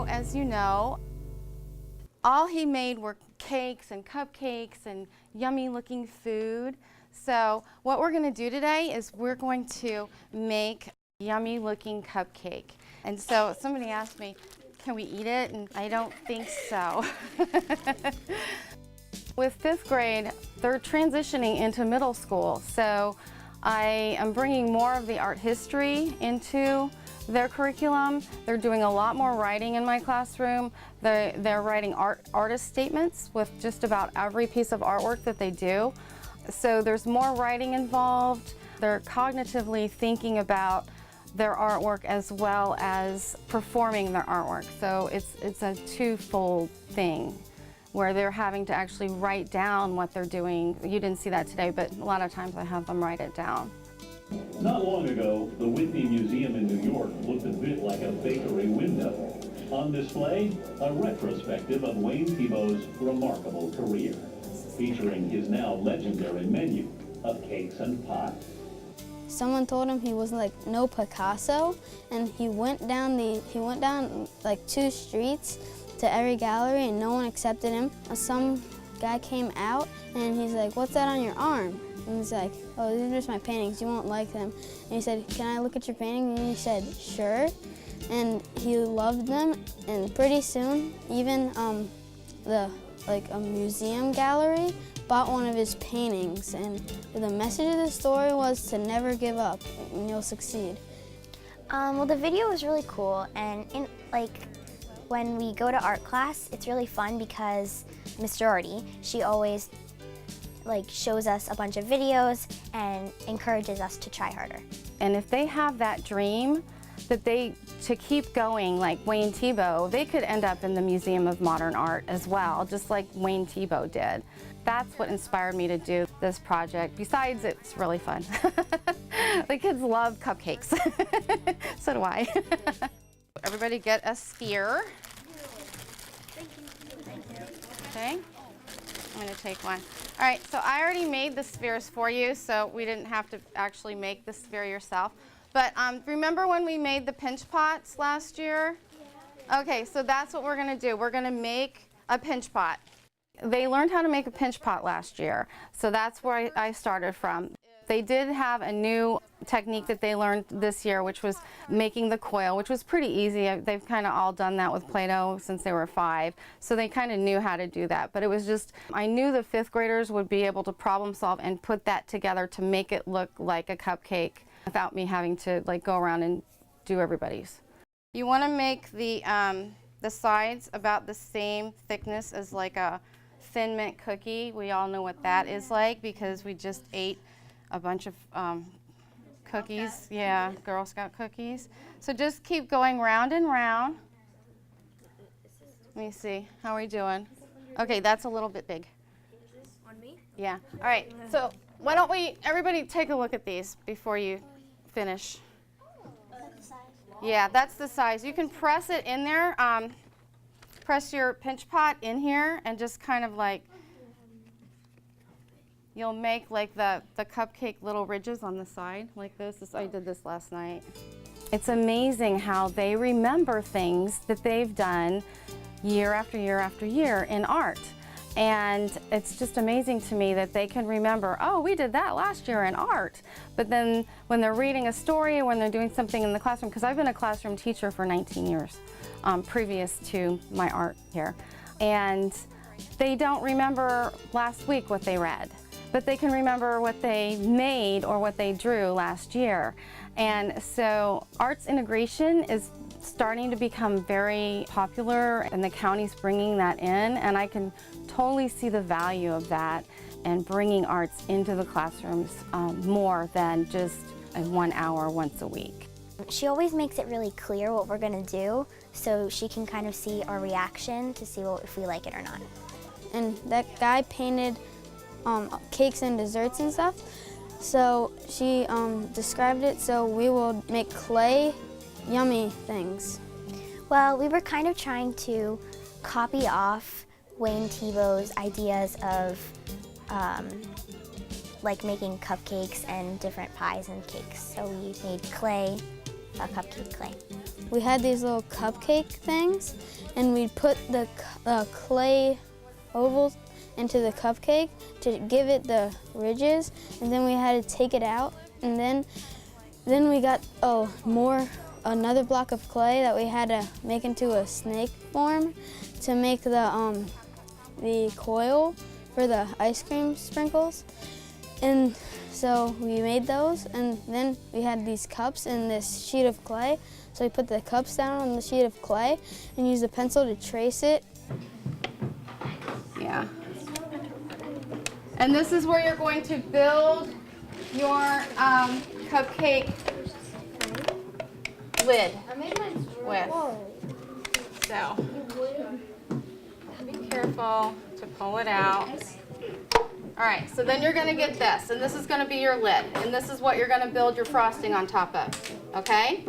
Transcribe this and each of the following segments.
So, as you know, all he made were cakes and cupcakes and yummy looking food. So what we're going to do today is we're going to make a yummy looking cupcake. And so somebody asked me, can we eat it? And I don't think so. With 5th grade, they're transitioning into middle school. So I am bringing more of the art history into their curriculum. They're doing a lot more writing in my classroom. They're writing artist statements with just about every piece of artwork that they do. So there's more writing involved. They're cognitively thinking about their artwork as well as performing their artwork. So it's a twofold thing where they're having to actually write down what they're doing. You didn't see that today, but a lot of times I have them write it down. Not long ago, the Whitney Museum in New York looked a bit like a bakery window. On display, a retrospective of Wayne Thiebaud's remarkable career, featuring his now legendary menu of cakes and pies. Someone told him he was like no Picasso, and he went down like 2 streets to every gallery, and no one accepted him. Some guy came out, and he's like, "What's that on your arm?" And he's like, "Oh, these are just my paintings, you won't like them." And he said, "Can I look at your painting?" And he said, "Sure." And he loved them, and pretty soon, even a museum gallery bought one of his paintings. And the message of the story was to never give up, and you'll succeed. Well, the video was really cool, and when we go to art class, it's really fun because Miss Gerardi, she always shows us a bunch of videos and encourages us to try harder. And if they have that dream to keep going like Wayne Thiebaud, they could end up in the Museum of Modern Art as well, just like Wayne Thiebaud did. That's what inspired me to do this project. Besides, it's really fun. The kids love cupcakes. So do I. Everybody get a sphere. Okay. I'm going to take one. All right, so I already made the spheres for you, so we didn't have to actually make the sphere yourself. But remember when we made the pinch pots last year? Yeah. Okay, so that's what we're going to do. We're going to make a pinch pot. They learned how to make a pinch pot last year, so that's where I started from. They did have a new technique that they learned this year, which was making the coil, which was pretty easy. They've kind of all done that with Play-Doh since they were 5, so they kind of knew how to do that. But it was just, I knew the 5th graders would be able to problem solve and put that together to make it look like a cupcake without me having to go around and do everybody's. You want to make the sides about the same thickness as like a Thin Mint cookie. We all know what that is like because we just ate a bunch of cookies. Yeah, Girl Scout cookies. So just keep going round and round. Let me see. How are we doing? Okay, that's a little bit big. On me? Yeah. All right. So why don't we, everybody take a look at these before you finish. Yeah, that's the size. You can press it in there. Press your pinch pot in here and just kind of you'll make the cupcake little ridges on the side like this. I did this last night. It's amazing how they remember things that they've done year after year after year in art. And it's just amazing to me that they can remember, oh, we did that last year in art. But then when they're reading a story or when they're doing something in the classroom, because I've been a classroom teacher for 19 years previous to my art here. And they don't remember last week what they read, but they can remember what they made or what they drew last year. And so arts integration is starting to become very popular, and the county's bringing that in, and I can totally see the value of that and bringing arts into the classrooms more than just 1 hour once a week. She always makes it really clear what we're going to do, so she can kind of see our reaction to see if we like it or not. And that guy painted cakes and desserts and stuff, so she described it, so we will make clay yummy things. Well, we were kind of trying to copy off Wayne Thiebaud's ideas of making cupcakes and different pies and cakes. So we made clay, cupcake clay. we had these little cupcake things, and we'd put the clay ovals into the cupcake to give it the ridges, and then we had to take it out, and then we got another block of clay that we had to make into a snake form to make the coil for the ice cream sprinkles. And so we made those, and then we had these cups and this sheet of clay. So we put the cups down on the sheet of clay and used a pencil to trace it. Yeah. And this is where you're going to build your cupcake lid with. So be careful to pull it out. All right, so then you're going to get this, and this is going to be your lid, and this is what you're going to build your frosting on top of, okay?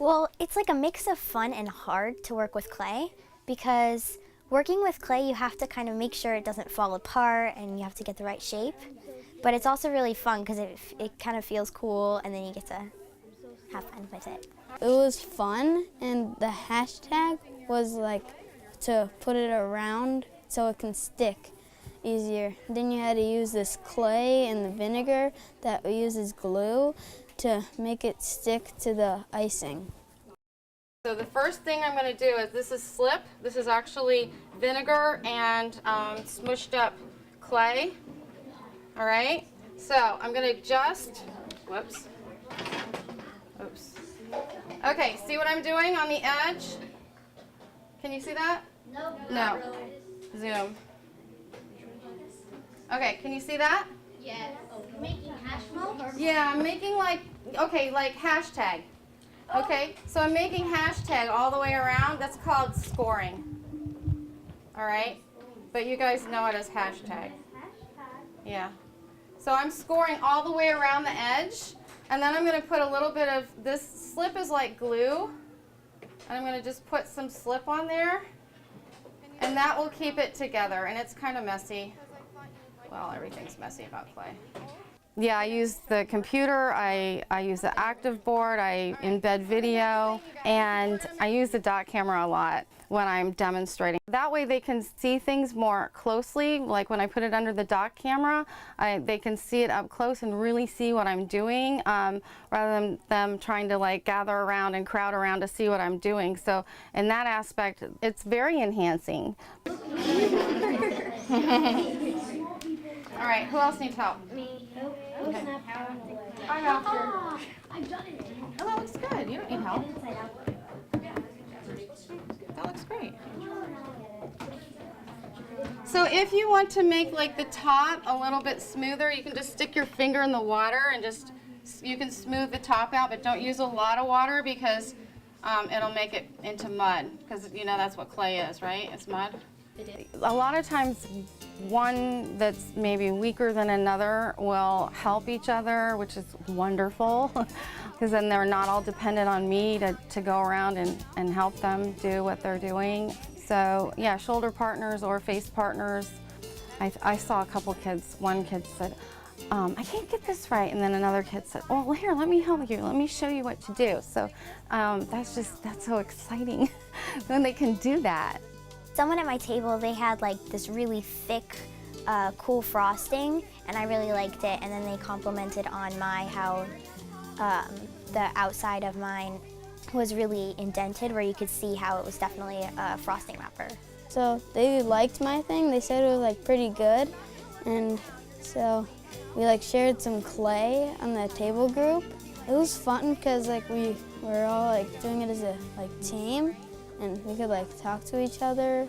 Well, it's like a mix of fun and hard to work with clay, because working with clay, you have to kind of make sure it doesn't fall apart, and you have to get the right shape. But it's also really fun because it kind of feels cool, and then you get to have fun with it. It was fun, and the hashtag was like to put it around so it can stick easier. Then you had to use this clay and the vinegar that we use as glue to make it stick to the icing. So the first thing I'm going to do is, this is slip. This is actually vinegar and smushed up clay. All right, so I'm going to just, whoops, oops. Okay, see what I'm doing on the edge? Can you see that? No. Zoom. Okay, can you see that? Yes. Making hash mode? Yeah, I'm making like hashtag. Okay, so I'm making hashtag all the way around. That's called scoring. All right, but you guys know it as hashtag. Yeah. So I'm scoring all the way around the edge, and then I'm going to put a little bit of, this slip is like glue, and I'm going to just put some slip on there, and that will keep it together, and it's kind of messy. Well, everything's messy about clay. Yeah, I use the computer, I use the active board, I embed video, and I use the dot camera a lot when I'm demonstrating. That way they can see things more closely, like when I put it under the dot camera, they can see it up close and really see what I'm doing, rather than them trying to like gather around and crowd around to see what I'm doing. So in that aspect, it's very enhancing. All right, who else needs help? Me. Okay. I'm after. I've done it. Oh, that looks good. You don't need help. That looks great. So if you want to make like the top a little bit smoother, you can just stick your finger in the water and just, you can smooth the top out, but don't use a lot of water because it'll make it into mud, because you know that's what clay is, right? It's mud. A lot of times one that's maybe weaker than another will help each other, which is wonderful, because then they're not all dependent on me to go around and help them do what they're doing. So yeah, shoulder partners or face partners. I saw a couple kids, one kid said, I can't get this right, and then another kid said, oh, well, here, let me help you, let me show you what to do. So that's so exciting when they can do that. Someone at my table, they had like this really thick, cool frosting, and I really liked it. And then they complimented on how the outside of mine was really indented, where you could see how it was definitely a frosting wrapper. So they liked my thing. They said it was like pretty good, and so we like shared some clay on the table group. It was fun because like we were all like doing it as a team. And we could like talk to each other,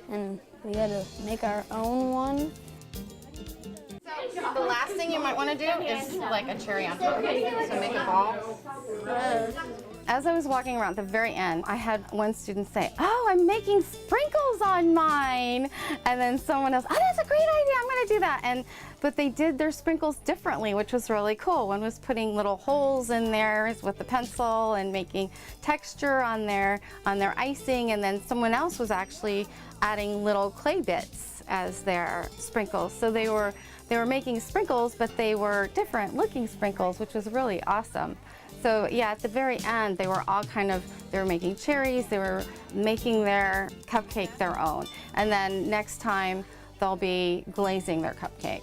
and we had to make our own one. So the last thing you might want to do is like a cherry on top. So make a ball. As I was walking around at the very end, I had one student say, oh, I'm making sprinkles on mine. And then someone else, oh, that's a great idea, I'm going to do that. But they did their sprinkles differently, which was really cool. One was putting little holes in theirs with the pencil and making texture on their icing, and then someone else was actually adding little clay bits as their sprinkles. So they were making sprinkles, but they were different looking sprinkles, which was really awesome. So yeah, at the very end, they were all they were making cherries, they were making their cupcake their own. And then next time, they'll be glazing their cupcake.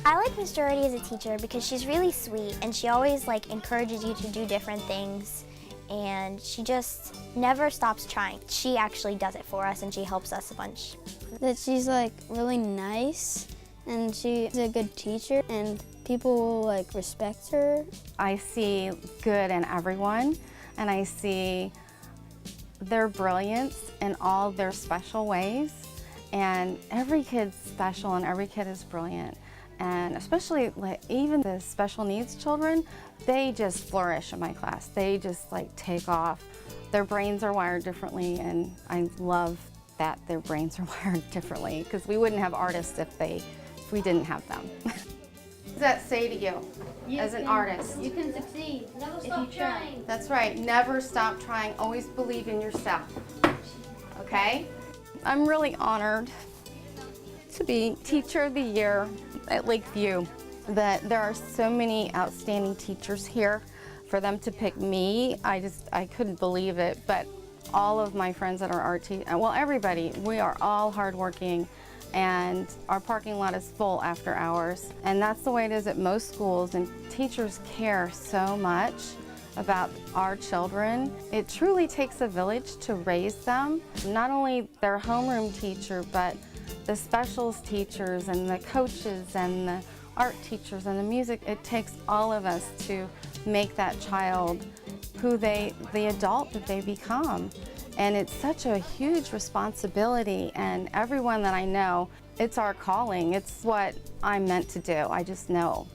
I like Miss Gerardi as a teacher because she's really sweet and she always encourages you to do different things, and she just never stops trying. She actually does it for us and she helps us a bunch. That she's really nice and she's a good teacher and people will respect her. I see good in everyone, and I see their brilliance in all their special ways. And every kid's special and every kid is brilliant. And especially even the special needs children, they just flourish in my class. They just take off. Their brains are wired differently, and I love that their brains are wired differently, because we wouldn't have artists if we didn't have them. What does that say to you as an artist? You can succeed. Never stop trying. That's right, never stop trying, always believe in yourself, okay? I'm really honored to be Teacher of the Year at Lakeview. That there are so many outstanding teachers here. For them to pick me, I couldn't believe it, but all of my friends that are art teachers, well, everybody, we are all hardworking, and our parking lot is full after hours. And that's the way it is at most schools, and teachers care so much about our children. It truly takes a village to raise them. Not only their homeroom teacher, but the specials teachers and the coaches and the art teachers and the music. It takes all of us to make that child the adult that they become. And it's such a huge responsibility, and everyone that I know, it's our calling. It's what I'm meant to do. I just know.